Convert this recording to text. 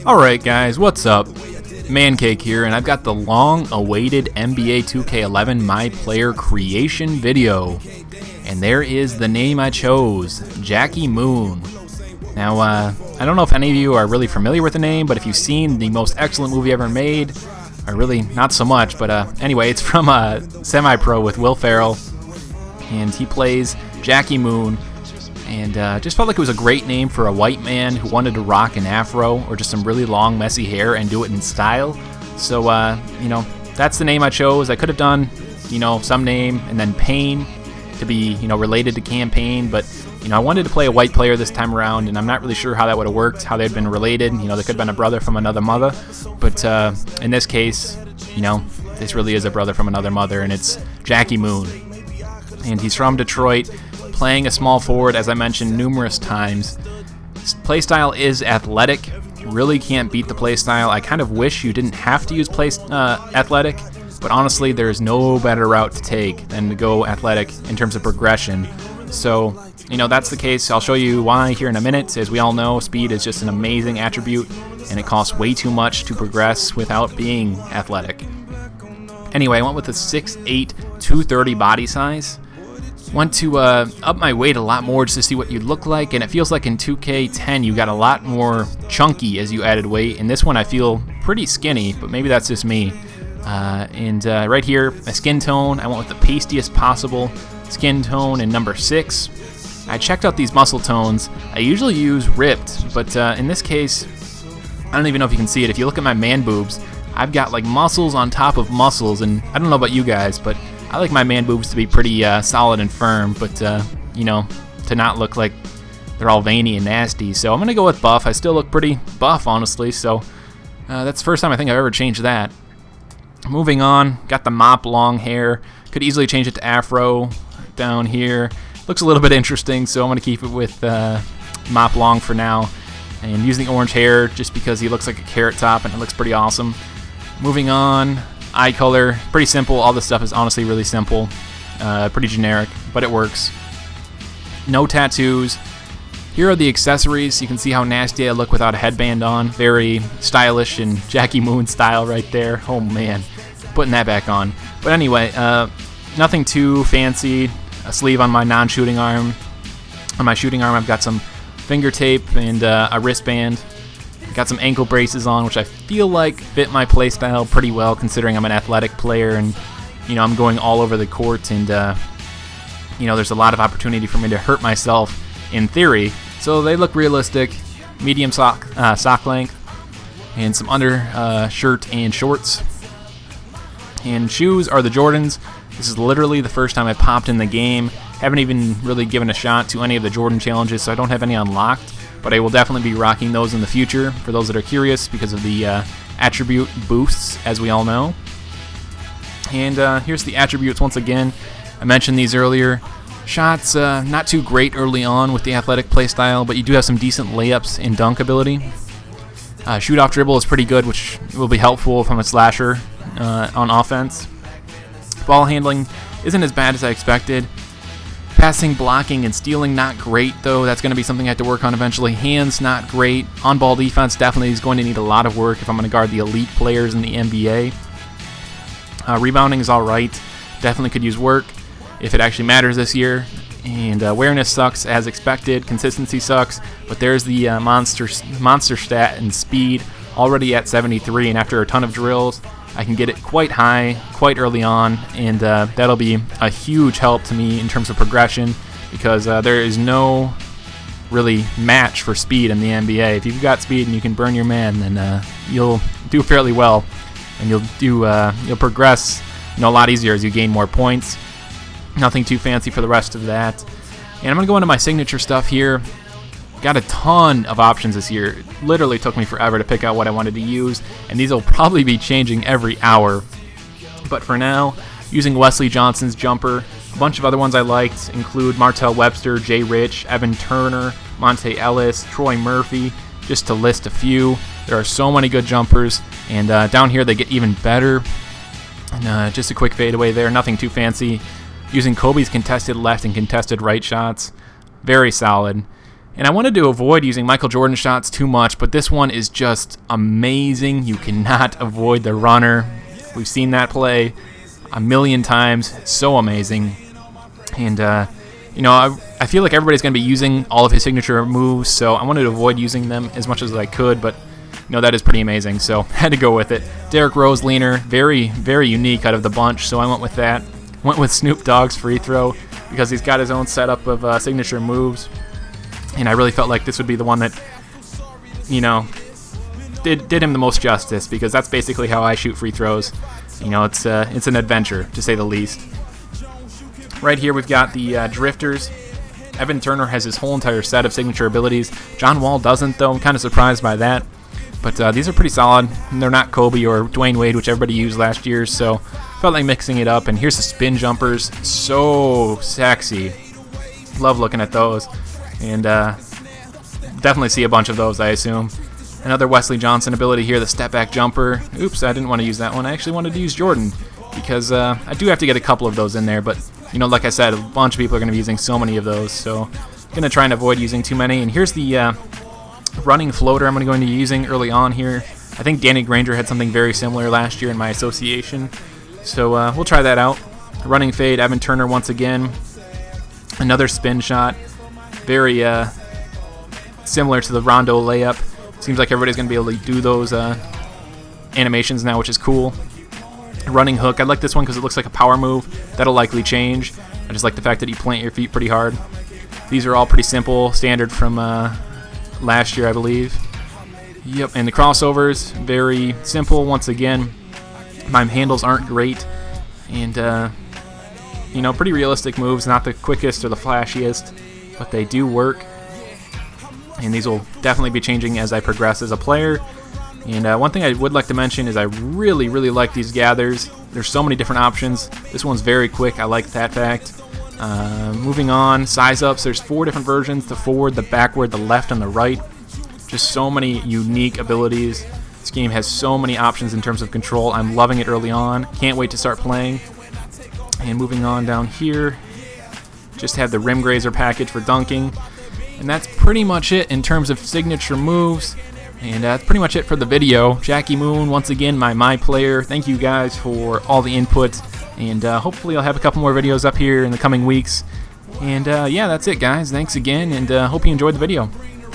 Alright guys, what's up? Mancake here, and I've got the long-awaited NBA 2K11 My Player creation video. And there is the name I chose, Jackie Moon. Now, I don't know if any of you are really familiar with the name, but if you've seen the most excellent movie ever made, or really not so much, but anyway, it's from Semi-Pro with Will Ferrell, and he plays Jackie Moon. And just felt like it was a great name for a white man who wanted to rock an afro or just some really long, messy hair and do it in style. So, that's the name I chose. I could have done, some name and then Payne to be, related to Campaign. But, I wanted to play a white player this time around, and I'm not really sure how that would have worked, how they'd been related. They could have been a brother from another mother. But in this case, this really is a brother from another mother, and it's Jackie Moon. And he's from Detroit, playing a small forward, as I mentioned numerous times. Playstyle is athletic. You really can't beat the playstyle. I kind of wish you didn't have to use athletic, but honestly, there's no better route to take than to go athletic in terms of progression. So, that's the case. I'll show you why here in a minute. As we all know, speed is just an amazing attribute, and it costs way too much to progress without being athletic. Anyway, I went with a 6'8", 230 body size. Want to up my weight a lot more just to see what you'd look like, and it feels like in 2K10 you got a lot more chunky as you added weight. In this one I feel pretty skinny, but maybe that's just me. And right here, my skin tone, I went with the pastiest possible skin tone in number 6. I checked out these muscle tones. I usually use ripped, but in this case, I don't even know if you can see it. If you look at my man boobs, I've got like muscles on top of muscles, and I don't know about you guys, but I like my man boobs to be pretty solid and firm, but, to not look like they're all veiny and nasty. So I'm going to go with buff. I still look pretty buff, honestly, so that's the first time I think I've ever changed that. Moving on, got the mop long hair. Could easily change it to afro down here. Looks a little bit interesting, so I'm going to keep it with mop long for now. And using the orange hair just because he looks like a carrot top and it looks pretty awesome. Moving on. Eye color, pretty simple. All this stuff is honestly really simple. Pretty generic, but it works. No tattoos. Here are the accessories. You can see how nasty I look without a headband on. Very stylish and Jackie Moon style right there. Oh man, putting that back on. But anyway, nothing too fancy. A sleeve on my non-shooting arm. On my shooting arm, I've got some finger tape and a wristband. Got some ankle braces on, which I feel like fit my playstyle pretty well, considering I'm an athletic player and, I'm going all over the court, and, there's a lot of opportunity for me to hurt myself in theory. So they look realistic. Medium sock length, and some under shirt and shorts. And shoes are the Jordans. This is literally the first time I popped in the game. Haven't even really given a shot to any of the Jordan challenges, so I don't have any unlocked. But I will definitely be rocking those in the future for those that are curious because of the attribute boosts, as we all know. And here's the attributes once again. I mentioned these earlier. Shots, not too great early on with the athletic playstyle, but you do have some decent layups and dunk ability. Shoot-off dribble is pretty good, which will be helpful if I'm a slasher on offense. Ball handling isn't as bad as I expected. Passing, blocking, and stealing, not great, though. That's going to be something I have to work on eventually. Hands, not great. On-ball defense definitely is going to need a lot of work if I'm going to guard the elite players in the NBA. Rebounding is all right. Definitely could use work if it actually matters this year. And awareness sucks as expected. Consistency sucks. But there's the monster stat and speed already at 73. And after a ton of drills, I can get it quite high, quite early on, and that'll be a huge help to me in terms of progression, because there is no really match for speed in the NBA. If you've got speed and you can burn your man, then you'll do fairly well, and you'll progress a lot easier as you gain more points. Nothing too fancy for the rest of that. And I'm gonna go into my signature stuff here. Got a ton of options this year. It literally took me forever to pick out what I wanted to use, and these will probably be changing every hour. But for now, using Wesley Johnson's jumper. A bunch of other ones I liked include Martell Webster, Jay Rich, Evan Turner, Monte Ellis, Troy Murphy, just to list a few. There are so many good jumpers, and down here they get even better. And just a quick fadeaway there, nothing too fancy. Using Kobe's contested left and contested right shots. Very solid. And I wanted to avoid using Michael Jordan shots too much, but this one is just amazing. You cannot avoid the runner. We've seen that play a million times. So amazing. And, you know, I feel like everybody's going to be using all of his signature moves, so I wanted to avoid using them as much as I could, but, you know, that is pretty amazing, so had to go with it. Derrick Rose leaner, very, very unique out of the bunch, so I went with that. Went with Snoop Dogg's free throw because he's got his own setup of signature moves. And I really felt like this would be the one that, you know, did him the most justice, because that's basically how I shoot free throws. You know, it's an adventure, to say the least. Right here we've got the drifters. Evan Turner has his whole entire set of signature abilities. John Wall doesn't, though. I'm kind of surprised by that. But these are pretty solid. They're not Kobe or Dwayne Wade, which everybody used last year, so felt like mixing it up. And here's the spin jumpers. So sexy. Love looking at those. And definitely see a bunch of those, I assume. Another Wesley Johnson ability here, the step back jumper. Oops, I didn't want to use that one. I actually wanted to use Jordan, because I do have to get a couple of those in there. But, you know, like I said, a bunch of people are going to be using so many of those. So I'm going to try and avoid using too many. And here's the running floater I'm going to be using early on here. I think Danny Granger had something very similar last year in my association. So we'll try that out. Running fade, Evan Turner once again. Another spin shot. Very similar to the Rondo layup. Seems like everybody's going to be able to do those animations now, which is cool. Running hook. I like this one because it looks like a power move. That'll likely change. I just like the fact that you plant your feet pretty hard. These are all pretty simple, standard from last year, I believe. Yep, and the crossovers, very simple. Once again, my handles aren't great. And, you know, pretty realistic moves. Not the quickest or the flashiest, but they do work. And these will definitely be changing as I progress as a player. And one thing I would like to mention is I really, really like these gathers. There's so many different options. This one's very quick. I like that fact. Moving on, size ups. There's 4 different versions: the forward, the backward, the left, and the right. Just so many unique abilities. This game has so many options in terms of control. I'm loving it early on. Can't wait to start playing. And moving on down here, just have the rim grazer package for dunking. And that's pretty much it in terms of signature moves. And that's pretty much it for the video. Jackie Moon, once again, my player. Thank you guys for all the input. And hopefully I'll have a couple more videos up here in the coming weeks. And yeah, that's it, guys. Thanks again, and hope you enjoyed the video.